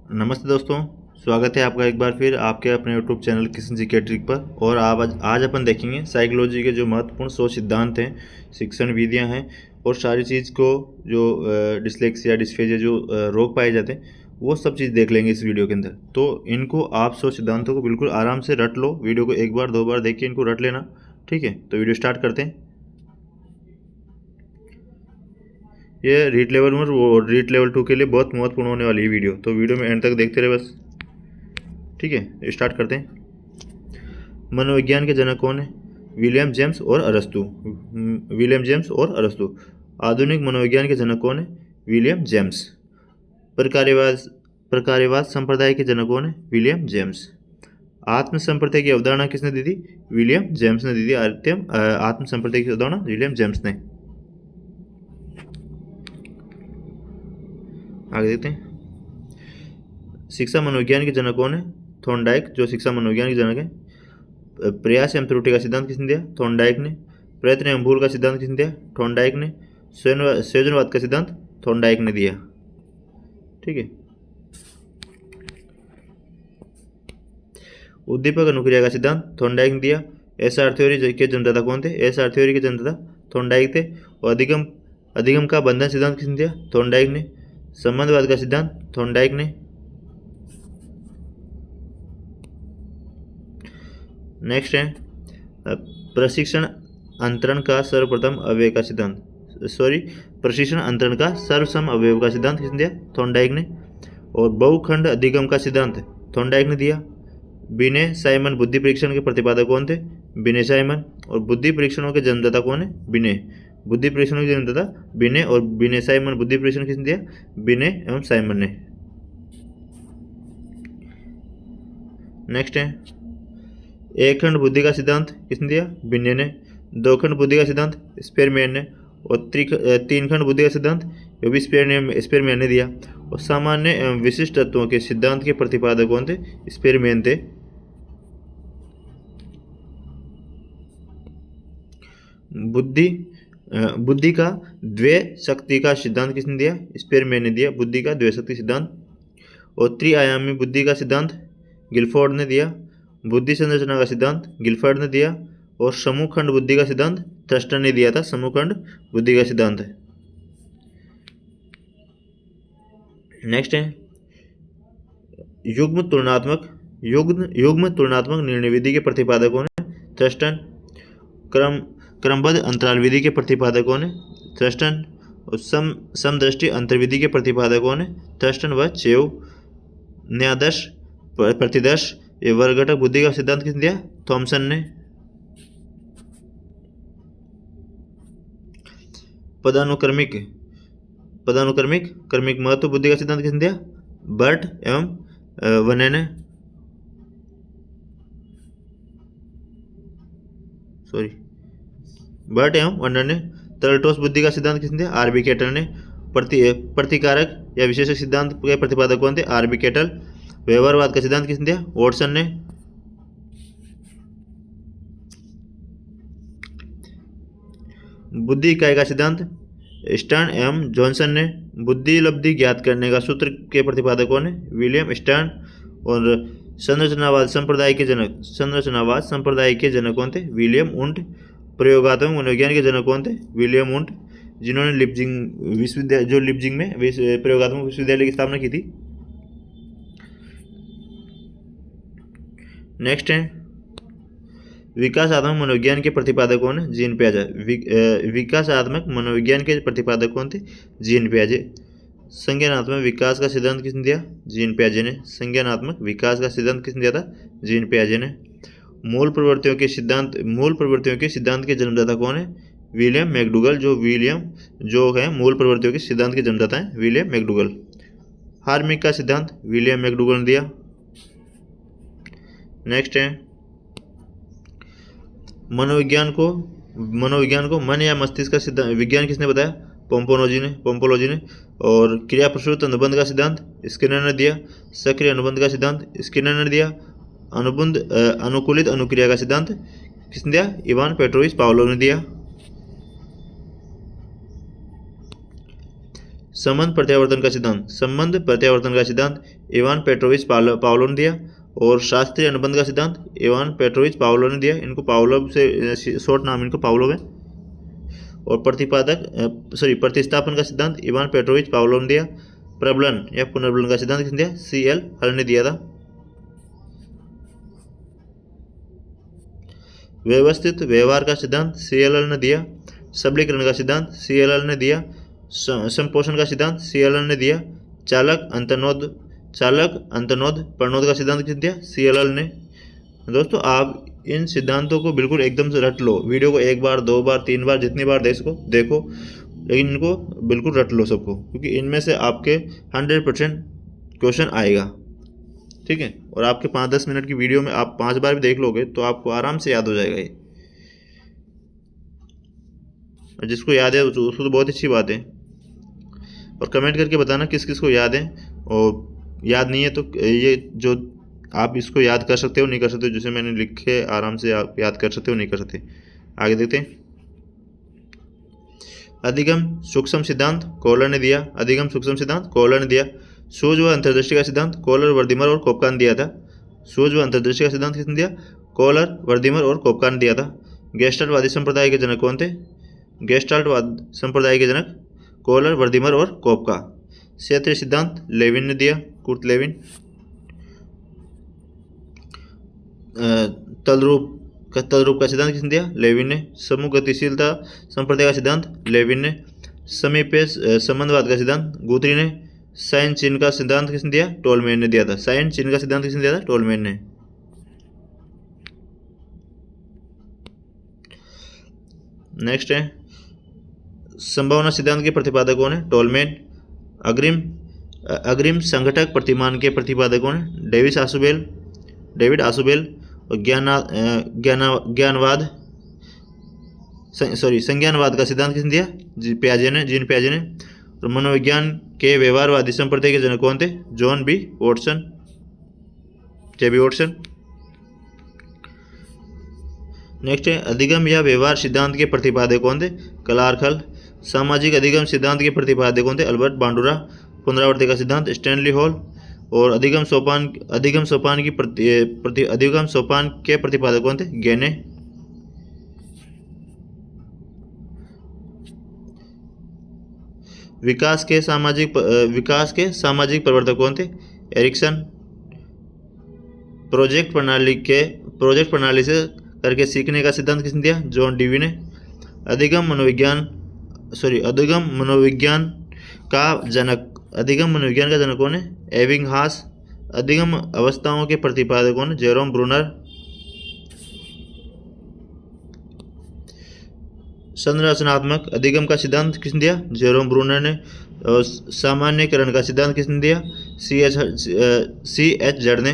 नमस्ते दोस्तों। स्वागत है आपका एक बार फिर आपके अपने यूट्यूब चैनल किशन जी के ट्रिक पर। और आज अपन देखेंगे साइकोलॉजी के जो महत्वपूर्ण 100 सिद्धांत हैं, शिक्षण विधियां हैं और सारी चीज़ को जो डिसलेक्सिया डिस्फेजिया जो रोग पाए जाते हैं वो सब चीज़ देख लेंगे इस वीडियो के अंदर। तो इनको आप 100 सिद्धांतों को बिल्कुल आराम से रट लो। वीडियो को एक बार 2 बार देख के इनको रट लेना, ठीक है। तो वीडियो स्टार्ट करते हैं। ये रीट लेवल 1 और रीट लेवल 2 के लिए बहुत महत्वपूर्ण होने वाली है वीडियो, तो वीडियो में एंड तक देखते रहे बस, ठीक है। स्टार्ट करते हैं। मनोविज्ञान के जनक कौन है? विलियम जेम्स और अरस्तु। विलियम जेम्स और अरस्तु। आधुनिक मनोविज्ञान के जनक कौन है? William James. प्रकार्यवाद प्रकार्यवाद संप्रदाय के जनक कौन है? William James. आत्म संप्रदाय की अवधारणा किसने दी थी? विलियम जेम्स ने दी थी। आत्म संप्रदाय की अवधारणा विलियम जेम्स ने। आगे देखते हैं। शिक्षा मनोविज्ञान के जनक कौन है? थॉर्नडाइक, जो शिक्षा मनोविज्ञान के जनक है। प्रयास एवं त्रुटि का सिद्धांत किसने दिया? थॉर्नडाइक ने। प्रयत्न एवं भूल का सिद्धांत किसने दिया? थॉर्नडाइक ने। संयोजनवाद का सिद्धांत थॉर्नडाइक ने दिया, ठीक है। उद्दीपक अनुक्रिया का सिद्धांत थॉर्नडाइक ने दिया। एसआर थ्योरी के जन्मदाता कौन थे? एसआर थ्योरी के जन्मदाता थॉर्नडाइक थे। और अधिगम का बंधन सिद्धांत किसने दिया? थॉर्नडाइक ने। संबंधवाद का सिद्धांत थॉर्नडाइक ने। नेक्स्ट है प्रशिक्षण अंतरण का सर्वप्रथम अवयव का सिद्धांत। प्रशिक्षण अंतरण का सर्वसम अवयव का सिद्धांत किसने दिया? थॉर्नडाइक ने। और बहुखंड अधिगम का सिद्धांत थॉर्नडाइक ने दिया। बिने साइमन बुद्धि परीक्षण के प्रतिपादक कौन थे? बिने साइमन। और बुद्धि परीक्षणों के जन्मदाता कौन है? बिने। बुद्धि परीक्षणों के जन्मदाता बिने और बिने साइमन। बुद्धि परीक्षण किसने दिया? बिने एवं साइमन ने। नेक्स्ट है एक खंड बुद्धि का सिद्धांत किसने दिया? बिने ने। दो खंड बुद्धि का सिद्धांत स्पेरमैन ने। और तीन खंड बुद्धि का सिद्धांत ये भी स्पेरमैन ने दिया। और सामान्य एवं विशिष्ट तत्वों के सिद्धांत के प्रतिपादक कौन थे? स्पेरमैन थे। बुद्धि का द्वय शक्ति का सिद्धांत किसने दिया? स्पेरमैन ने दिया बुद्धि का द्वय शक्ति सिद्धांत। और त्रिआयामी बुद्धि का सिद्धांत गिलफोर्ड ने दिया। बुद्धि संरचना का सिद्धांत गिलफोर्ड ने दिया। और समूह खंड बुद्धि का सिद्धांत थ्रस्टर ने दिया था। समूह खंड बुद्धि का सिद्धांत है। नेक्स्ट है युग्म तुलनात्मक निर्णय विधि के प्रतिपादक कौन है? थ्रस्टन। क्रमबद्ध अंतराल विधि के प्रतिपादक कौन है? थ्रस्टन। और समदृष्टि अंतर्विधि के प्रतिपादक कौन है? थ्रस्टन व चेव। न्यादर्श प्रतिदर्श ये वर्गघटक बुद्धि का सिद्धांत किसने दिया? थॉमसन ने। क्रमिक महत्व बुद्धि का सिद्धांत किसने दिया? बर्ट एवं वने ने। बर्ट एवं वनर ने। तरल ठोस बुद्धि का सिद्धांत किसने दिया? आरबी केटल ने। प्रतिकारक या विशेषक सिद्धांत के प्रतिपादक कौन थे? RB kettle. व्यवहारवाद का सिद्धांत किसने दिया? वॉटसन ने। बुद्धि इकाई का सिद्धांत स्टर्न एवं जॉनसन ने। बुद्धि लब्धि ज्ञात करने का सूत्र के प्रतिपादक कौन है? William stern. और संरचनावाद संप्रदाय के जनक कौन थे? विलियम उंट। प्रयोगात्मक मनोविज्ञान के जनक कौन थे? विलियम उंट, जिन्होंने लिप्जिंग में प्रयोगात्मक विश्वविद्यालय की स्थापना की थी। नेक्स्ट है विकासात्मक मनोविज्ञान के प्रतिपादक कौन है? जीन पियाजे। विकासात्मक मनोविज्ञान के प्रतिपादक कौन थे? जीन पियाजे। संज्ञानात्मक विकास का सिद्धांत किसने दिया? जीन पियाजे ने। संज्ञानात्मक विकास का सिद्धांत किसने दिया था? जीन पियाजे ने। मूल प्रवृत्तियों के सिद्धांत के जन्मदाता कौन है? William McDougall. जो है मूल प्रवृत्तियों के सिद्धांत के जन्मदाता है विलियम मैकडूगल। हार्मिक का सिद्धांत विलियम मैकडूगल ने दिया। नेक्स्ट है मनोविज्ञान को मन या मस्तिष्क का सिद्धांत विज्ञान किसने बताया? पोम्पोलोजी ने। और क्रिया प्रसूत अनुबंध का सिद्धांत स्किनर ने दिया। सक्रिय अनुबंध का सिद्धांत स्किनर ने दिया। अनुकूलित अनुक्रिया का सिद्धांत किसने दिया? इवान पेट्रोविच पावलोव ने दिया। संबंध प्रत्यावर्तन का सिद्धांत, संबंध प्रत्यावर्तन का सिद्धांत इवान पेट्रोविच पावलो ने दिया। और शास्त्रीय अनुबंध का सिद्धांत इवान पेट्रोविच पावलो ने दिया। इनको पावलोव से शॉर्ट नाम इनको पावलोव है। और प्रतिस्थापन का सिद्धांत इवान पेट्रोविच पावलोव ने दिया। प्रबलन या पुनर्बलन का सिद्धांत किसने दिया? CL हल ने दिया था। व्यवस्थित व्यवहार का सिद्धांत CLL ने दिया। सबलीकरण का सिद्धांत CLL ने दिया। संपोषण का सिद्धांत CLL ने दिया। चालक अंतर्नोद प्रणोद का सिद्धांत किसने दिया? CLL ने। दोस्तों आप इन सिद्धांतों को बिल्कुल एकदम से रट लो। वीडियो को 1 बार 2 बार 3 बार जितनी बार देखो, लेकिन इनको बिल्कुल रट लो सबको, क्योंकि इनमें से आपके 100% क्वेश्चन आएगा। ठीक है, और आपके 5-10 मिनट की वीडियो में आप 5 बार भी देख लोगे तो आपको आराम से याद हो जाएगा ये। और जिसको याद है उसको तो बहुत अच्छी बात है। और कमेंट करके बताना किस किस को याद है, और याद नहीं है तो ये जो आप इसको याद कर सकते हो नहीं कर सकते हो, जैसे मैंने लिखे आराम से आप याद कर सकते हो नहीं कर सकते। आगे देखते हैं। अधिगम सूक्ष्म सिद्धांत कोहलर ने दिया। अधिगम सूक्ष्म सिद्धांत कोहलर ने दिया। सूझ व अंतर्दृष्टि का सिद्धांत कोहलर, वर्दीमर और कोपका ने दिया था। सूझ व अंतर्दृष्टि का सिद्धांत किसने दिया? कोहलर, वर्दीमर और कोपका ने दिया था। गेस्टाल्टवादी संप्रदाय के जनक कौन थे? गेस्टाल्टवाद संप्रदाय के जनक कोहलर, वर्दीमर और कोपका। क्षेत्रीय सिद्धांत लेविन ने दिया, कुर्ट लेविन। तलरूप का सिद्धांत किसने दिया? लेविन ने। समूह गतिशीलता संप्रदाय का सिद्धांत लेविन ने। समीपे संबंधवाद का सिद्धांत गुथरी ने। साइन चिन्ह का सिद्धांत किसने दिया? टोलमैन ने दिया था। साइन चिन्ह का सिद्धांत किसने दिया था? टोलमैन ने। नेक्स्ट है संभावना सिद्धांत के प्रतिपादक कौन है? टोलमैन। अग्रिम संघटक प्रतिमान के प्रतिपादक कौन है? David Ausubel. और संज्ञानवाद का सिद्धांत किसने दिया? जीन पियाजे ने। और मनोविज्ञान के व्यवहारवादी संप्रदाय के जनक कौन थे? जे बी वॉटसन। नेक्स्ट है अधिगम या व्यवहार सिद्धांत के प्रतिपादक कौन थे? क्लार्क हल। सामाजिक अधिगम सिद्धांत के प्रतिपादक कौन थे? अल्बर्ट बांडुरा। पुनरावृत्ति का सिद्धांत स्टैनली हॉल। और अधिगम सोपान के प्रतिपादक कौन थे? गेने। विकास के सामाजिक प्रवर्तक कौन थे? एरिक्सन। प्रोजेक्ट प्रणाली से करके सीखने का सिद्धांत किसने दिया? जॉन डीवी ने। अधिगम मनोविज्ञान का जनक कौन है? एबिंगहास। अधिगम अवस्थाओं के प्रतिपादक कौन है? Jerome Bruner. संरचनात्मक अधिगम का सिद्धांत किसने दिया? जेरोम ब्रूनर ने। और सामान्यकरण का सिद्धांत किसने दिया? CH जड़ ने।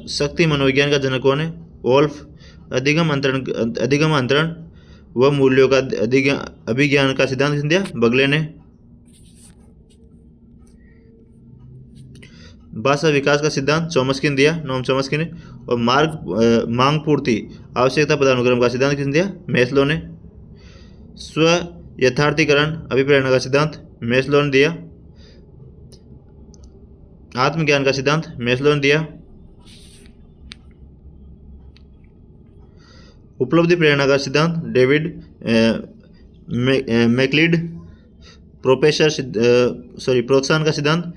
शक्ति मनोविज्ञान का जनक कौन है? वोल्फ। अधिगम अंतरण व मूल्यों का अभिज्ञान का सिद्धांत किसने दिया? बगले ने। भाषा विकास का सिद्धांत चॉम्स्की ने दिया, नोम चॉम्स्की ने। और मांग पूर्ति आवश्यकता पदानुक्रम का सिद्धांत किसने दिया? मैस्लो ने। स्व यथार्थीकरण अभिप्रेरणा का सिद्धांत मैस्लो ने दिया। आत्मज्ञान का सिद्धांत मैस्लो ने दिया। उपलब्धि प्रेरणा का सिद्धांत डेविड मैक्लीड। प्रोत्साहन का सिद्धांत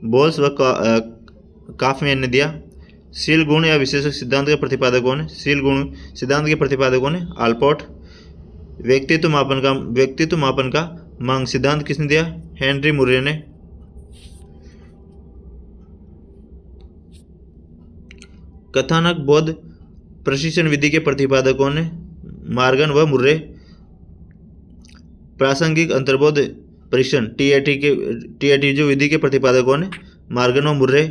बोल्स व काफमैन ने दिया। शील गुण या विशेषक सिद्धांत के प्रतिपादक कौन है? शील गुण सिद्धांत के प्रतिपादक कौन है? आल्पोर्ट। व्यक्तित्व मापन का मांग सिद्धांत किसने दिया? हेनरी मुर्रे ने। कथानक बोध प्रशिक्षण विधि के प्रतिपादक कौन है? मार्गन व मुर्रे। प्रासंगिक अंतर्बोध परीक्षण TIT जो विधि के प्रतिपादक कौन है? मार्गन व मुर्रे।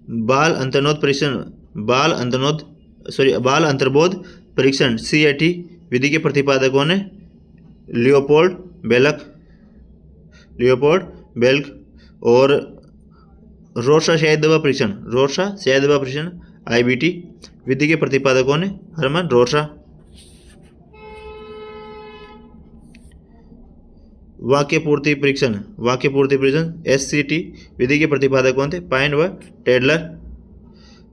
बाल अंतर्बोध परीक्षण CIT विधि के प्रतिपादक कौन है? लियोपोल्ड बेल्क। और रोशा शायद दवा परीक्षण IBT विधि के प्रतिपादक कौन है? हरमन रोशा। वाक्य पूर्ति परीक्षण SCT विधि के प्रतिपादक कौन थे? पाइन व टेडलर।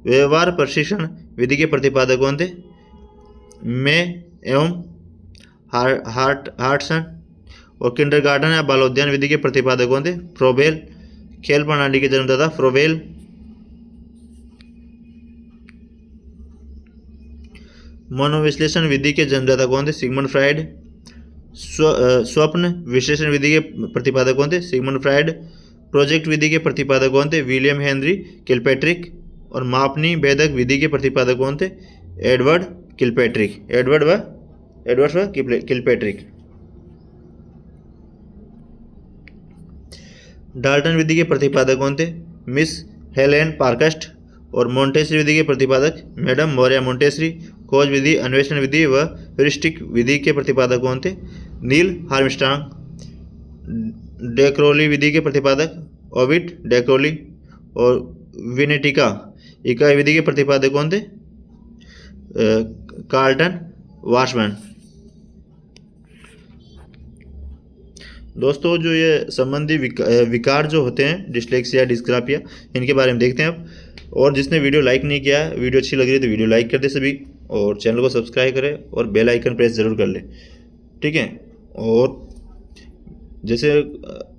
व्यवहार प्रशिक्षण विधि के प्रतिपादक कौन थे? मे एवं हार्टसन। और किंडरगार्टन या बालोद्यान विधि के प्रतिपादक कौन थे? फ्रोबेल। खेल प्रणाली के जन्मदाता फ्रोबेल। मनोविश्लेषण विधि के जन्मदाता कौन थे? Sigmund Freud. स्वप्न विश्लेषण विधि के प्रतिपादक कौन थे? Sigmund Freud. प्रोजेक्ट विधि के प्रतिपादक कौन थे? William Henry Kilpatrick. और मापनी भेदक विधि के प्रतिपादक कौन थे? Edward Kilpatrick. डाल्टन विधि के प्रतिपादक कौन थे? Miss Helen Parkhurst. और मोंटेसरी विधि के प्रतिपादक मैडम मोरिया मोंटेसरी। खोज विधि, अन्वेषण विधि व ह्यूरिस्टिक विधि के प्रतिपादक कौन थे? Neil Armstrong. डेक्रोली विधि के प्रतिपादक ओविड डेक्रोली। और विनेटिका इकाई विधि के प्रतिपादक कौन थे? कार्लटन वाशमैन। दोस्तों, जो ये संबंधी विकार जो होते हैं, डिस्लेक्सिया, डिस्ग्राफिया, इनके बारे में देखते हैं अब। और जिसने वीडियो लाइक नहीं किया, वीडियो अच्छी लग रही है तो वीडियो लाइक कर दे सभी, और चैनल को सब्सक्राइब करें और बेल आइकन प्रेस ज़रूर कर ले, ठीक है। और जैसे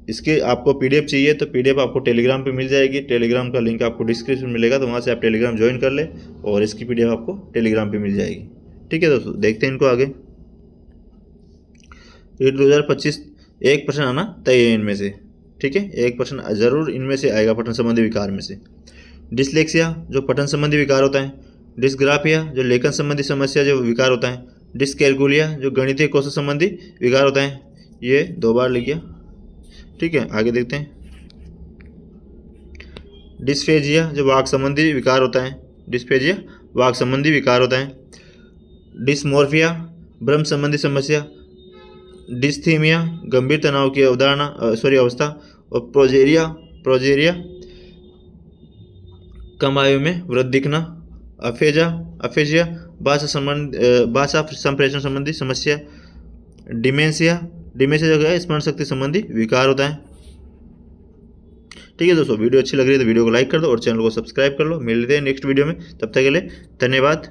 इसके आपको PDF चाहिए तो PDF आपको टेलीग्राम पे मिल जाएगी। टेलीग्राम का लिंक आपको डिस्क्रिप्शन में मिलेगा, तो वहाँ से आप टेलीग्राम ज्वाइन कर ले और इसकी PDF आपको टेलीग्राम पे मिल जाएगी, ठीक है। दोस्तों, देखते हैं इनको आगे। रीट 2025 एक प्रश्न आना तय है इनमें से, ठीक है। एक प्रश्न जरूर इनमें से आएगा पठन संबंधी विकार में से। डिस्लेक्सिया जो पठन संबंधी विकार होता है। डिस्ग्राफिया जो लेखन संबंधी समस्या जो विकार होता है। डिस्कैलकुलिया जो गणितीय कौशल संबंधी विकार होता है। ये 2 बार लिख गया, ठीक है। आगे देखते हैं। डिस्फेजिया जो वाक संबंधी विकार होता है। डिस्फेजिया वाक संबंधी विकार होता है। डिस्मोर्फिया भ्रम संबंधी समस्या। डिस्थीमिया गंभीर तनाव की अवस्था। और प्रोजेरिया कम आयु में वृद्धि दिखना। अफेजिया भाषा संप्रेषण संबंधी समस्या। डिमेंशिया जो है स्मरण शक्ति संबंधी विकार होता है, ठीक है। दोस्तों, वीडियो अच्छी लग रही है तो वीडियो को लाइक कर दो और चैनल को सब्सक्राइब कर लो। मिलते हैं नेक्स्ट वीडियो में, तब तक के लिए धन्यवाद।